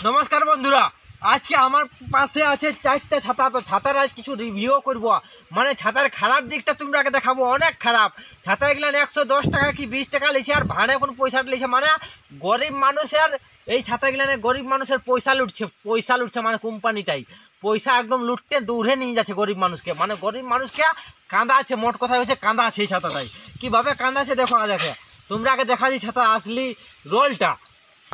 नमस्कार बंधुरा आज के आमार पाशे आछे चारटा छाता। तो छातार आज किछु रिभिउ करब माने छातार खराब दिकटा तोमराके देखाबो। अनेक खराब छाता एगुलान 110 टाका कि 20 टाका लेछे और भाड़ा कोन पयसाटा लेछे माने गरीब मानुषेर এই ছাতাগুলানে গরিব মানুষের পয়সা লুটছে মানে কোম্পানিটাই পয়সা একদম লুটতে দৌড়ে নিয়ে যাচ্ছে গরিব মানুষকে। মানে গরিব মানুষকে কাঁদাচ্ছে, মোট কথা হচ্ছে কাঁদাচ্ছে এই ছাতাটাই। কীভাবে কাঁদাচ্ছে দেখো, দেখে তোমরা আগে দেখা দিই ছাতা আসলি রোলটা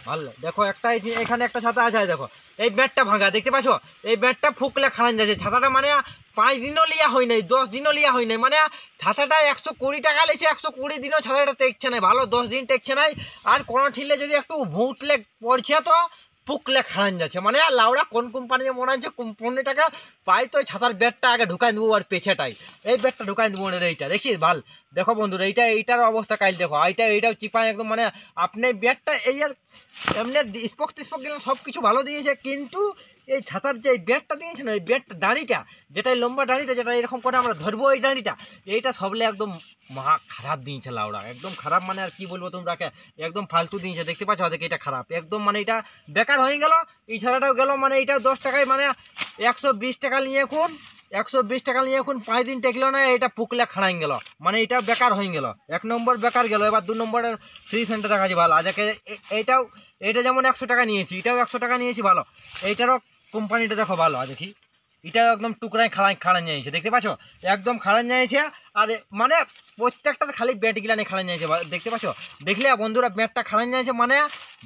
ভালো। দেখো একটা এখানে একটা ছাতা আছে, দেখো এই ব্যাটটা ভাঙা দেখতে পাচ্ছ, এই ব্যাটটা ফুকলে খাড়ান যাচ্ছে ছাতাটা। মানে 5 দিনও লিয়া হয় নাই, 10 দিনও লিয়া হয় নাই। মানে ছাতাটা 120 টাকা লেছে, 120 দিনও ছাতাটা টেকছে নাই, ভালো 10 দিন টেকছে নাই। আর কোনো ঠিলে যদি একটু ভুটলে পড়ছে তো পুকলে খাড়ান যাচ্ছে। মানে লাউড়া কোন কোম্পানি মনে হচ্ছে কোম্পানিটাকে পাই তো ছাতার ব্যাটটা আগে ঢুকাই দেবো আর পেছেটাই এই ব্যাটটা ঢুকাই দেবো। এইটা দেখছিস ভাল, দেখো বন্ধুরা এইটার অবস্থা কাল দেখো। এইটাও চিপাই একদম। মানে আপনি ব্যাটটা এই আর এমনি স্পোক গেলে সব কিছু ভালো দিয়েছে, কিন্তু এই ছাতার যে ব্যাটটা দিয়েছে না, এই ব্যাটটা দাঁড়িটা যেটা লম্বা দাঁড়িটা যেটা এরকম করে আমরা ধরবো এই দাঁড়িটা, এইটা সবলে একদম মহা খারাপ দিয়েছে লাউড়া, একদম খারাপ। মানে আর কি বলবো তোমরাকে, একদম ফালতু দিয়েছে। দেখতে পাচ্ছ ওদেরকে এটা খারাপ একদম। মানে এটা বেকার হয়ে গেল, এই ছাতাটাও গেল। মানে এইটাও 10 টাকায় মানে 120 টাকা নিয়ে এখন 120 টাকা নিয়ে এখন 5 দিন টেকলো না, এটা পুকলে খাড়াই গেল। মানে এটা বেকার হয়ে গেল, 1 নম্বর বেকার গেল। এবার 2 নম্বরের ফ্রি সেন্টার দেখাচ্ছি ভালো। আজকে এইটা যেমন 100 টাকা নিয়েছি, এটাও 100 টাকা নিয়েছি ভালো। এইটারও কোম্পানিটা দেখো ভালো। দেখি এটাও একদম টুকরায় খাড়ান নিয়েছে, দেখতে পাচ্ছ একদম খাড়ান নিয়েছে। আর মানে প্রত্যেকটার খালি ব্যাট গিলানে খাড়ান নিয়েছে, দেখতে পাচ্ছ। দেখলে বন্ধুরা ব্যাটটা খাড়ান নিয়েছে। মানে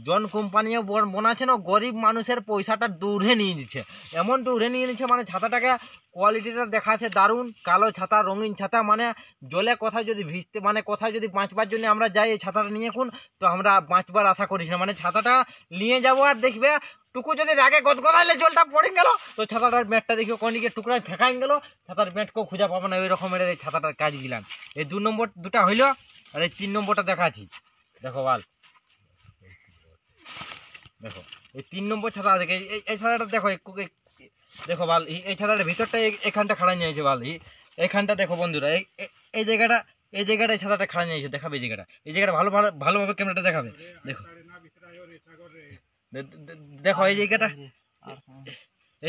জন কোম্পানিও বোনাচ্ছে না, গরিব মানুষের পয়সাটা দৌড়ে নিয়ে দিচ্ছে, এমন দৌড়ে নিয়ে নিচ্ছে। মানে ছাতাটাকে কোয়ালিটিটা দেখাচ্ছে দারুণ, কালো ছাতা, রঙিন ছাতা। মানে জলে কোথায় যদি ভিজতে মানে কোথায় যদি বাঁচবার জন্য আমরা যাই এই ছাতাটা নিয়ে এখন, তো আমরা বাঁচবার আশা করিস না। মানে ছাতাটা নিয়ে যাবো আর দেখবে টুকু যদি রাগে গদগদাইলে জলটা পড়ে গেল তো ছাতাটার ব্যাটটা দেখি কোনদিকে টুকরায় ফেঁকাই গেল, ছাতার ব্যাটকেও খুঁজে পাবো না। ওই রকমের এই ছাতাটার কাজ গিলাম। এই 2 নম্বর দুটা হইলো, আর এই 3 নম্বরটা দেখাচ্ছি দেখো বাল। দেখো এই 3 নম্বর ছাতা দেখে এই ছাতাটা দেখো, দেখো বাল এই ছাতাটার ভিতরটা এখানটা খাড়া নিয়েছে বাল। এইখানটা দেখো বন্ধুরা, এই জায়গাটা এই ছাতাটা খাড়া নিয়েছে, দেখাবে এই জায়গাটা ভালোভাবে ক্যামেরাটা দেখাবে। দেখো দেখো এই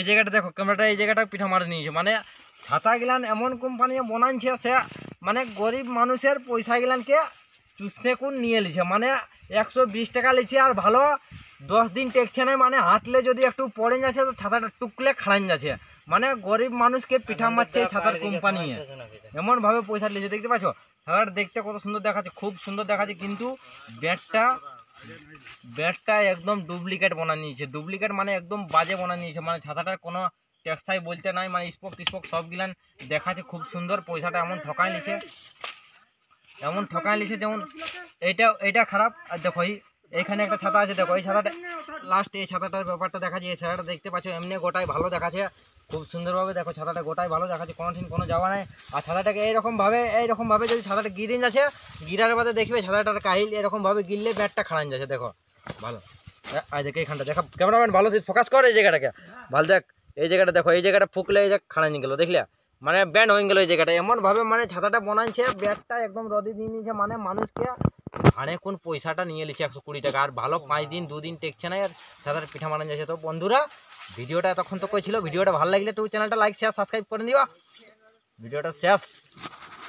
জায়গাটা দেখো ক্যামেরাটা, এই জায়গাটা পিঠা মারে নিয়েছে। মানে ছাতা গিলান এমন কোম্পানি বানাইছে সে মানে গরিব মানুষের পয়সা গিলানকে চুষে কোন নিয়ে লিছে। মানে 120 টাকা লিছে আর ভালো 10 দিন টেকছে না। মানে হাতলে যদি একটু পড়ে যাচ্ছে তো ছাতাটা টুকলে খাড়ান যাচ্ছে। মানে গরিব মানুষকে পিঠা মারছে ছাতার কোম্পানি, এমনভাবে পয়সা লিছে। দেখতে পাচ্ছ ছাতাটা দেখতে কত সুন্দর দেখাচ্ছে, খুব সুন্দর দেখাচ্ছে, কিন্তু ব্যাটটা একদম ডুপ্লিকেট বানা নিয়েছে। ডুপ্লিকেট মানে একদম বাজে বানা নিয়েছে। মানে ছাতাটার কোনো টেক্সটাই বলতে নাই। মানে স্পোক সব গিলান দেখাচ্ছে খুব সুন্দর। পয়সাটা এমন ঠকাই লিছে যেমন এইটা খারাপ। আর দেখো এইখানে একটা ছাতা আছে, দেখো এই ছাতাটা লাস্ট, এই ছাতাটার ব্যাপারটা দেখাচ্ছে। এই ছাতাটা দেখতে পাচ্ছ এমনি গোটাই ভালো দেখাচ্ছে খুব সুন্দরভাবে। দেখো ছাতাটা গোটাই ভালো দেখাচ্ছে, কোনো যাওয়া নাই। আর ছাতাটাকে এইরকমভাবে যদি ছাতাটা গিরিন যাচ্ছে, গিরার বাদে দেখবে ছাতাটার কাহিল এরকমভাবে গিললে ব্যাটটা খাড়ান যাচ্ছে। দেখো ভালো, আর দেখো এইখানটা দেখা ক্যামেরাম্যান ভালো ফোকাস করে এই জায়গাটাকে ভালো দেখ। এই জায়গাটা দেখো, এই জায়গাটা ফুকলে এই জায়গা খাড়ানি গেল, দেখলে মানে ব্যান্ড হয়ে গেল এই জায়গাটা। এমনভাবে মানে ছাতাটা বানাইছে, ব্যাটটা একদম রদি দিয়ে নিয়েছে। মানে মানুষকে ভাড়ে কোন পয়সাটা নিয়ে নিচ্ছে 120 টাকা, আর ভালো 5 দিন 2 দিন টেকছে না, আর ছাতার পিঠা মানানো যাচ্ছে। তো বন্ধুরা ভিডিওটা এতক্ষণ তো ছিল, ভিডিওটা ভালো লাগলে তো চ্যানেলটা লাইক শেয়ার সাবস্ক্রাইব করে দিও। ভিডিওটা শেষ।